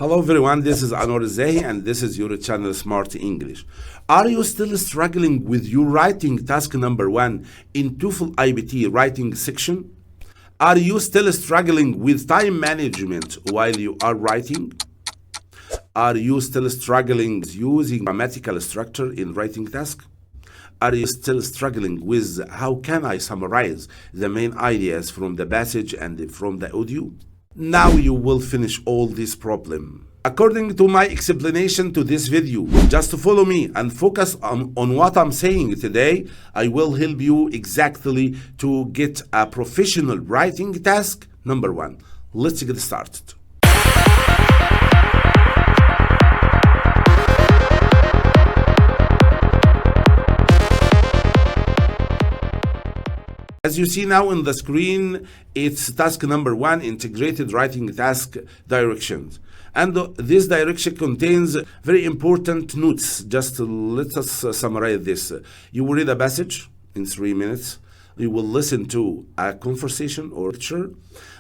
Hello everyone, this is Anwar الزاهي and this is your channel Smart English. Are you still struggling with your writing task number 1 in TOEFL IBT writing section? Are you still struggling with time management while you are writing? Are you still struggling with using grammatical structure in writing task? Are you still struggling with how can I summarize the main ideas from the passage and from the audio? Now you will finish all this problem. According to my explanation to this video, just follow me and focus on what I'm saying today. I will help you exactly to get a professional writing task number 1. Let's get started. As you see now on the screen, it's task number 1, integrated writing task directions. And this direction contains very important notes. Just let us summarize this. You will read a passage in 3 minutes. You will listen to a conversation or lecture.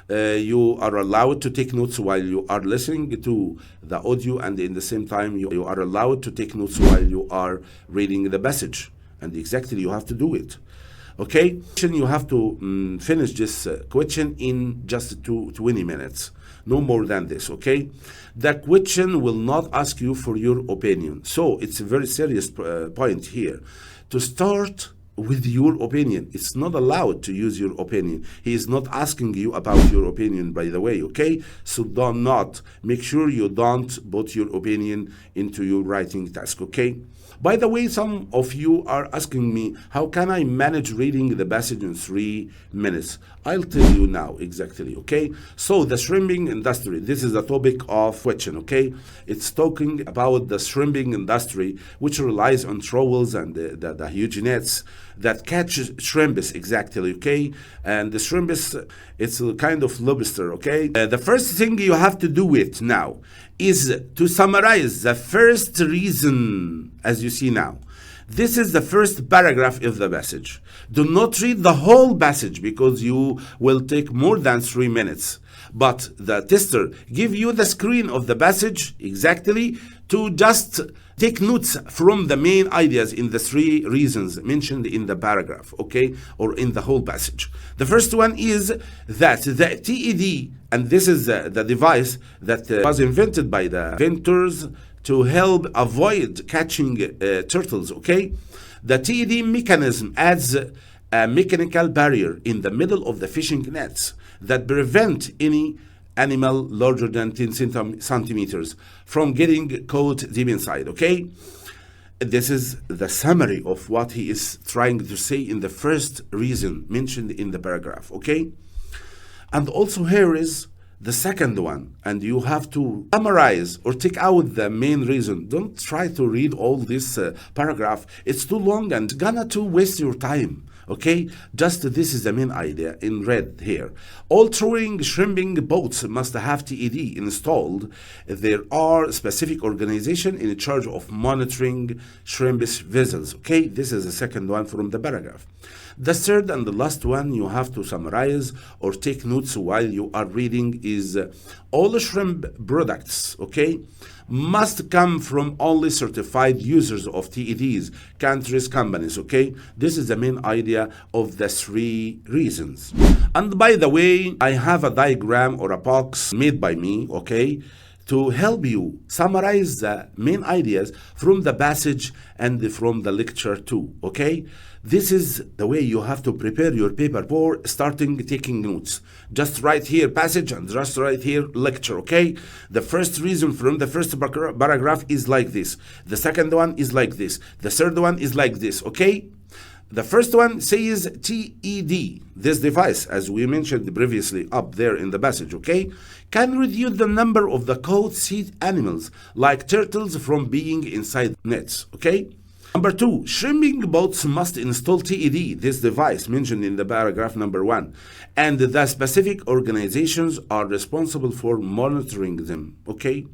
You are allowed to take notes while you are listening to the audio, and in the same time you are allowed to take notes while you are reading the passage. And exactly you have to do it. Okay, you have to finish this question in just 20 minutes, no more than this, okay? The question will not ask you for your opinion. So it's a very serious point here. To start with your opinion, it's not allowed to use your opinion. He is not asking you about your opinion, by the way, okay? So do not, make sure you don't put your opinion into your writing task, okay? By the way, some of you are asking me, how can I manage reading the passage in 3 minutes? I'll tell you now exactly, okay? So the shrimping industry, this is the topic of question, okay? It's talking about the shrimping industry, which relies on trawls and the huge nets that catch shrimps, exactly, okay? And the shrimps, it's a kind of lobster, okay? The first thing you have to do it now is to summarize the first reason, as you see now. This is the first paragraph of the passage. Do not read the whole passage because you will take more than 3 minutes. But the tester give you the screen of the passage exactly to just take notes from the main ideas in the 3 reasons mentioned in the paragraph, okay, or in the whole passage. The first one is that the TED, and this is the device that was invented by the inventors to help avoid catching turtles, okay? The TED mechanism adds a mechanical barrier in the middle of the fishing nets that prevent any animal larger than 10 centimeters from getting caught deep inside, okay? This is the summary of what he is trying to say in the first reason mentioned in the paragraph, okay? And also here is the second one, and you have to summarize or take out the main reason. Don't try to read all this paragraph. It's too long and gonna to waste your time. Okay, just this is the main idea in red here. All trawling shrimping boats must have TED installed. There are specific organization in charge of monitoring shrimp vessels. Okay, this is the second one from the paragraph. The third and the last one you have to summarize or take notes while you are reading is all shrimp products, okay, must come from only certified users of TEDs, countries, companies, okay? This is the main idea of the 3 reasons. And by the way, I have a diagram or a box made by me, okay, to help you summarize the main ideas from the passage and from the lecture too, okay? This is the way you have to prepare your paper for starting taking notes. Just write here passage and just write here lecture, okay? The first reason from the first paragraph is like this. The second one is like this. The third one is like this, okay? The first one says TED, this device, as we mentioned previously up there in the passage, okay, can reduce the number of the caught sea animals, like turtles, from being inside nets, okay? Number 2, shrimping boats must install TED, this device mentioned in the paragraph number 1, and the specific organizations are responsible for monitoring them, okay?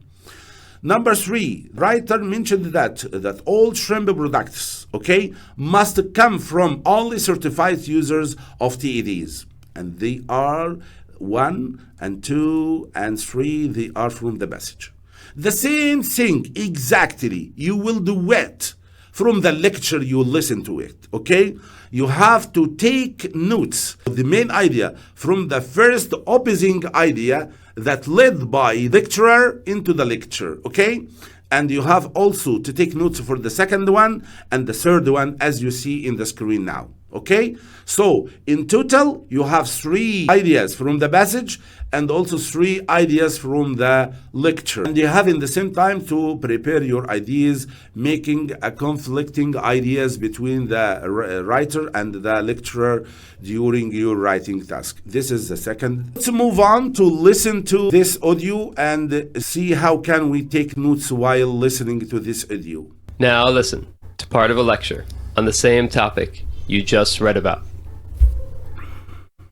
Number 3, writer mentioned that all shrimp products, okay, must come from only certified users of TEDs, and they are 1 and 2 and 3, they are from the passage. The same thing exactly you will do it from the lecture you listen to it, okay? You have to take notes of the main idea from the first opposing idea that led by lecturer into the lecture, okay? And you have also to take notes for the second one and the third one as you see in the screen now, okay? So in total, you have 3 ideas from the passage and also 3 ideas from the lecture. And you have in the same time to prepare your ideas, making a conflicting ideas between the writer and the lecturer during your writing task. This is the second. Let's move on to listen to this audio and see how can we take notes while listening to this audio. Now listen to part of a lecture on the same topic you just read about.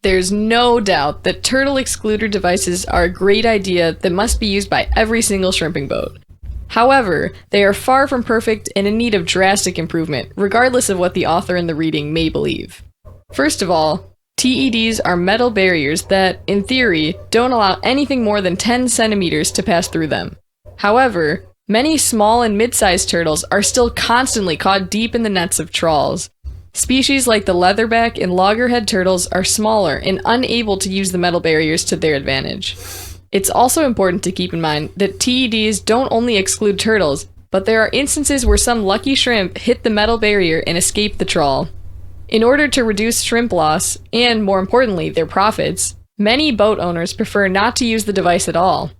There's no doubt that turtle excluder devices are a great idea that must be used by every single shrimping boat. However, they are far from perfect and in need of drastic improvement, regardless of what the author in the reading may believe. First of all, TEDs are metal barriers that, in theory, don't allow anything more than 10 centimeters to pass through them. However, many small and mid-sized turtles are still constantly caught deep in the nets of trawls. Species like the leatherback and loggerhead turtles are smaller and unable to use the metal barriers to their advantage. It's also important to keep in mind that TEDs don't only exclude turtles, but there are instances where some lucky shrimp hit the metal barrier and escape the trawl. In order to reduce shrimp loss, and more importantly, their profits, many boat owners prefer not to use the device at all.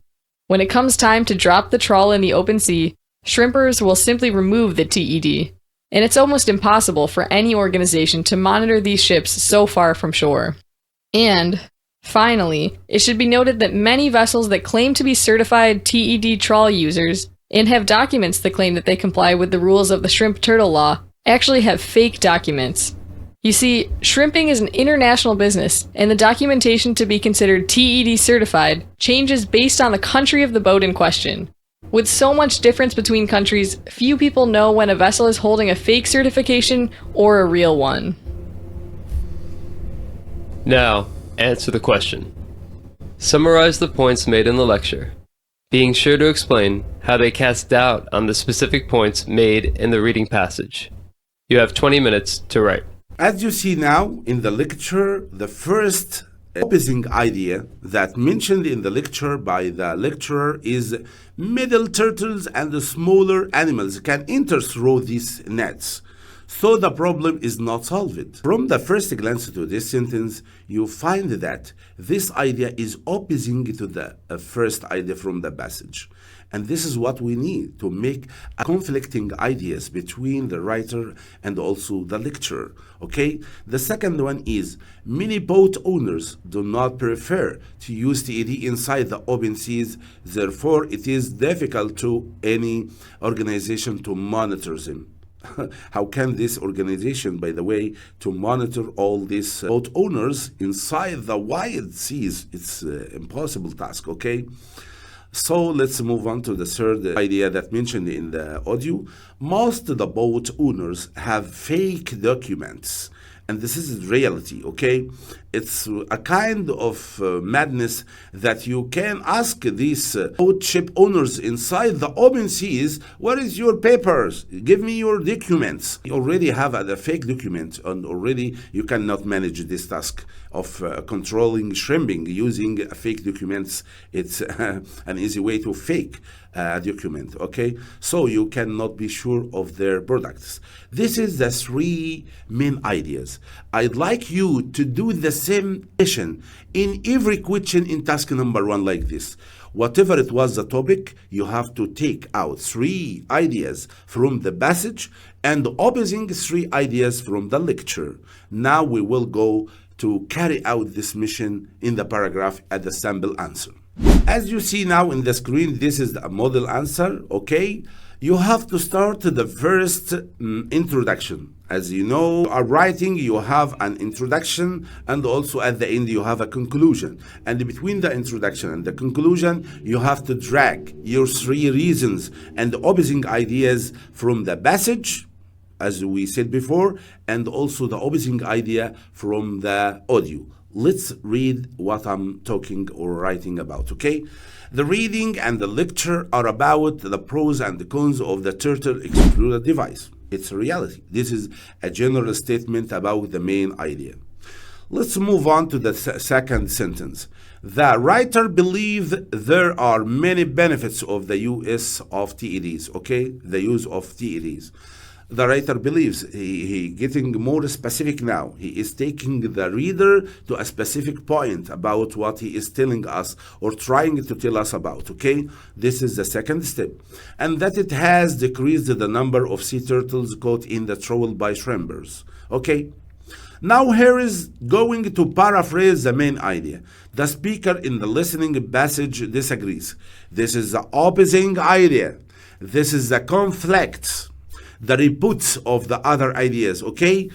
When it comes time to drop the trawl in the open sea, shrimpers will simply remove the TED. And it's almost impossible for any organization to monitor these ships so far from shore. And, finally, it should be noted that many vessels that claim to be certified TED trawl users and have documents that claim that they comply with the rules of the shrimp turtle law actually have fake documents. You see, shrimping is an international business, and the documentation to be considered TED certified changes based on the country of the boat in question. With so much difference between countries, few people know when a vessel is holding a fake certification or a real one. Now, answer the question. Summarize the points made in the lecture, being sure to explain how they cast doubt on the specific points made in the reading passage. You have 20 minutes to write. As you see now in the lecture, the first opposing idea that mentioned in the lecture by the lecturer is middle turtles and the smaller animals can enter through these nets. So the problem is not solved. From the first glance to this sentence, you find that this idea is opposing to the first idea from the passage. And this is what we need to make conflicting ideas between the writer and also the lecturer, okay? The second one is many boat owners do not prefer to use TED inside the open seas. Therefore, it is difficult to any organization to monitor them. How can this organization, by the way, to monitor all these boat owners inside the wide seas? It's an impossible task, okay? So let's move on to the third idea that mentioned in the audio. Most of the boat owners have fake documents. And this is reality, okay? It's a kind of madness that you can ask these boat ship owners inside the open seas, where is your papers? Give me your documents. You already have a fake document, and already you cannot manage this task of controlling shrimping using fake documents. It's an easy way to fake a document, okay? So you cannot be sure of their products. This is the 3 main ideas. I'd like you to do the same question in every question in task number 1 like this. Whatever it was the topic, you have to take out 3 ideas from the passage and opposing 3 ideas from the lecture. Now we will go to carry out this mission in the paragraph at the sample answer. As you see now in the screen, this is the model answer, okay? You have to start the first introduction. As you know, our writing, you have an introduction, and also at the end you have a conclusion. And between the introduction and the conclusion, you have to drag your 3 reasons and opposing ideas from the passage, as we said before, and also the opposing idea from the audio. Let's read what I'm talking or writing about, okay? The reading and the lecture are about the pros and the cons of the turtle excluder device. It's a reality. This is a general statement about the main idea. Let's move on to the second sentence. The writer believes there are many benefits of the use of TEDs, okay? The use of TEDs. The writer believes, he getting more specific now. He is taking the reader to a specific point about what he is telling us or trying to tell us about, okay? This is the second step. And that it has decreased the number of sea turtles caught in the troll by shrimpers, okay? Now here is going to paraphrase the main idea. The speaker in the listening passage disagrees. This is the opposing idea. This is the conflict, the reputs of the other ideas, okay?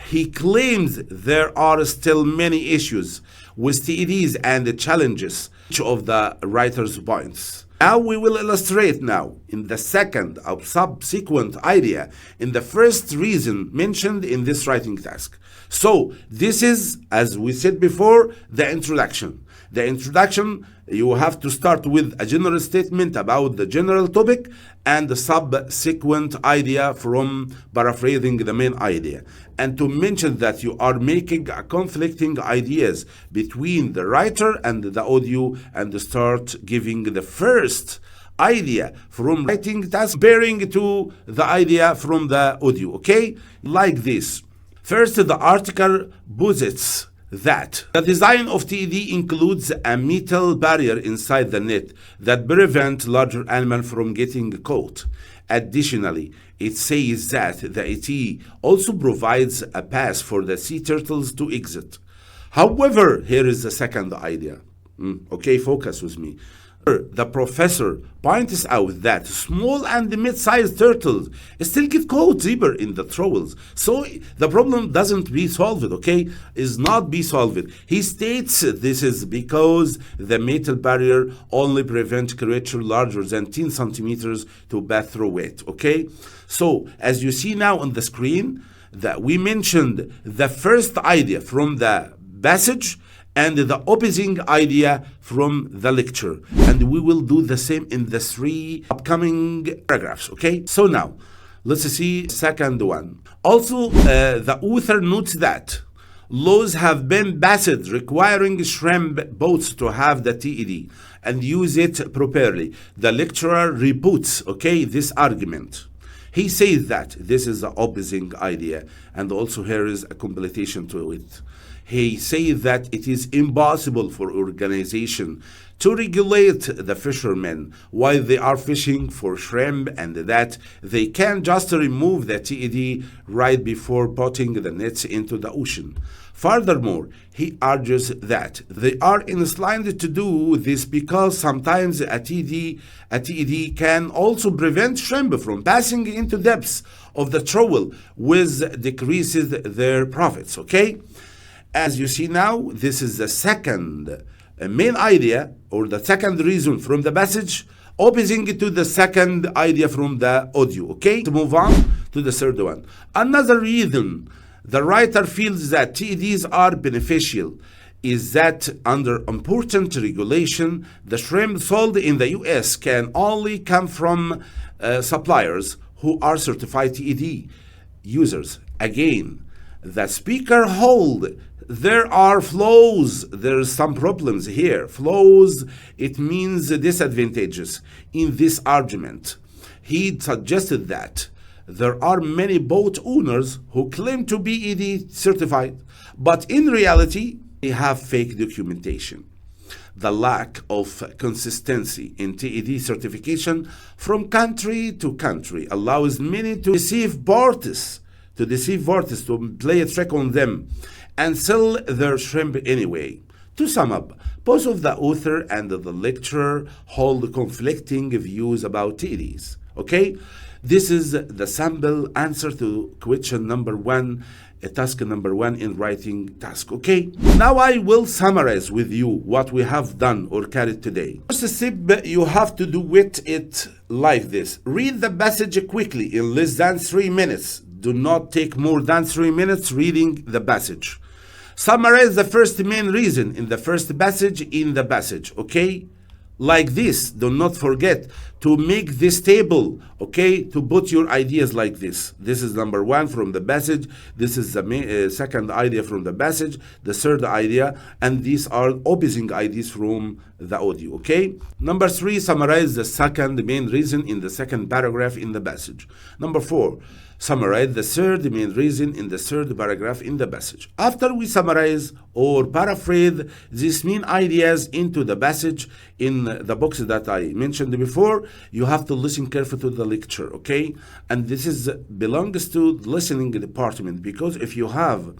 He claims there are still many issues with TEDs and the challenges of the writer's points. Now we will illustrate now in the second or subsequent idea in the first reason mentioned in this writing task. So this is, as we said before, the introduction. The introduction, you have to start with a general statement about the general topic and the subsequent idea from paraphrasing the main idea. And to mention that you are making conflicting ideas between the writer and the audio, and start giving the first idea from writing task bearing to the idea from the audio, okay? Like this. First, the article posits that the design of TED includes a metal barrier inside the net that prevents larger animals from getting caught. Additionally, it says that the ET also provides a path for the sea turtles to exit. However, here is the second idea. Okay, focus with me. The professor points out that small and mid-sized turtles still get caught deeper in the troughs. So the problem doesn't be solved, okay? Is not be solved. He states this is because the metal barrier only prevents creatures larger than 10 centimeters to pass through it, okay? So as you see now on the screen, that we mentioned the first idea from the passage and the opposing idea from the lecture. And we will do the same in the 3 upcoming paragraphs, okay? So now, let's see second one. Also, the author notes that laws have been passed requiring shrimp boats to have the TED and use it properly. The lecturer rebutts, okay, this argument. He says that this is the opposing idea, and also here is a completion to it. He says that it is impossible for organization to regulate the fishermen while they are fishing for shrimp, and that they can just remove the TED right before putting the nets into the ocean. Furthermore, he argues that they are inclined to do this because sometimes a TED can also prevent shrimp from passing into depths of the trough, which decreases their profits, okay? As you see now, this is the second main idea, or the second reason from the passage, opposing to the second idea from the audio, okay? To move on to the third one. Another reason the writer feels that TEDs are beneficial is that under important regulation, the shrimp sold in the US can only come from suppliers who are certified TED users. Again, the speaker hold there are flaws. There's some problems here. Flaws, it means disadvantages in this argument. He suggested that there are many boat owners who claim to be ED certified, but in reality, they have fake documentation. The lack of consistency in TED certification from country to country allows many to deceive parties, to play a trick on them and sell their shrimp anyway. To sum up, both of the author and the lecturer hold conflicting views about TEDs. Okay? This is the sample answer to question number 1, task number 1 in writing task. Okay? Now I will summarize with you what we have done or carried today. First step, you have to do it like this. Read the passage quickly in less than 3 minutes. Do not take more than 3 minutes reading the passage. Summarize the first main reason in the first passage in the passage, okay? like this. Do not forget to make this table, okay, to put your ideas like this. This is number one from the passage. This is the second idea from the passage, the third idea, and these are opposing ideas from the audio, okay? Number three, summarize the second main reason in the second paragraph in the passage. Number four, summarize the third main reason in the third paragraph in the passage. After we summarize or paraphrase these main ideas into the passage in the box that I mentioned before, you have to listen carefully to the lecture, okay? And this is belongs to the listening department, because if you have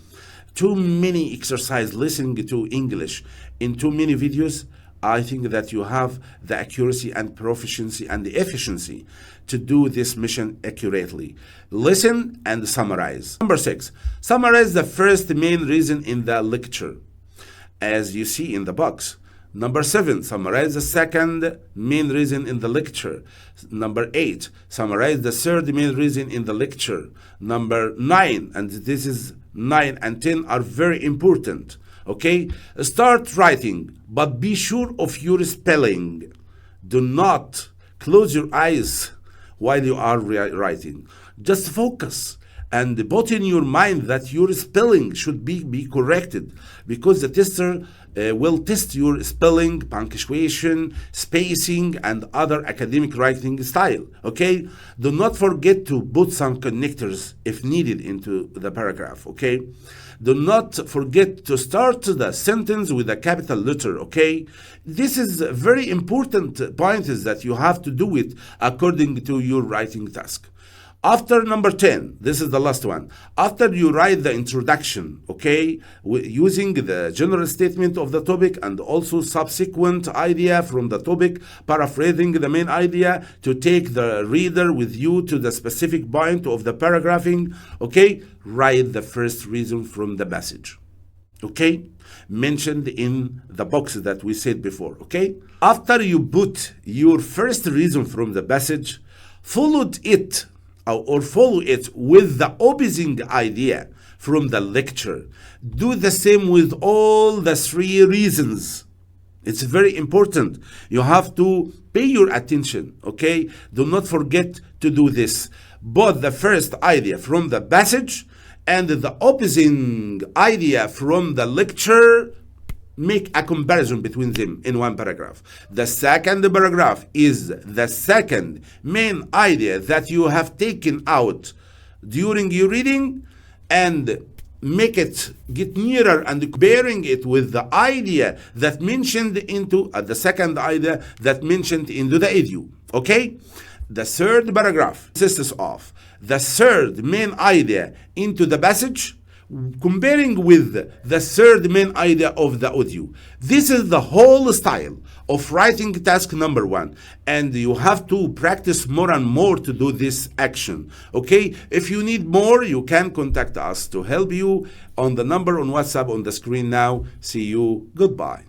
too many exercise listening to English in too many videos, I think that you have the accuracy and proficiency and the efficiency to do this mission accurately. Listen and summarize. Number six, summarize the first main reason in the lecture, as you see in the box. Number seven, summarize the second main reason in the lecture. Number eight, summarize the third main reason in the lecture. Number nine, and this is 9 and 10 are very important. Okay, start writing, but be sure of your spelling. Do not close your eyes while you are writing. Just focus and put in your mind that your spelling should be corrected, because the tester will test your spelling, punctuation, spacing, and other academic writing style. Okay, do not forget to put some connectors if needed into the paragraph. Okay, do not forget to start the sentence with a capital letter. Okay, this is a very important point, is that you have to do it according to your writing task. After number 10, this is the last one. After you write the introduction, okay, using the general statement of the topic and also subsequent idea from the topic, paraphrasing the main idea to take the reader with you to the specific point of the paragraphing, okay, write the first reason from the passage, okay, mentioned in the box that we said before, okay? After you put your first reason from the passage, follow it with the opposing idea from the lecture. Do the same with all the three reasons. It's very important. You have to pay your attention, okay? Do not forget to do this. Both the first idea from the passage and the opposing idea from the lecture, make a comparison between them in one paragraph. The second paragraph is the second main idea that you have taken out during your reading, and make it get nearer and comparing it with the idea that mentioned into the second idea that mentioned into the audio. Okay? The third paragraph consists of the third main idea into the passage, comparing with the third main idea of the audio. This is the whole style of writing task number 1, and you have to practice more and more to do this action. Okay, if you need more, you can contact us to help you on the number on WhatsApp on the screen now. See you. Goodbye.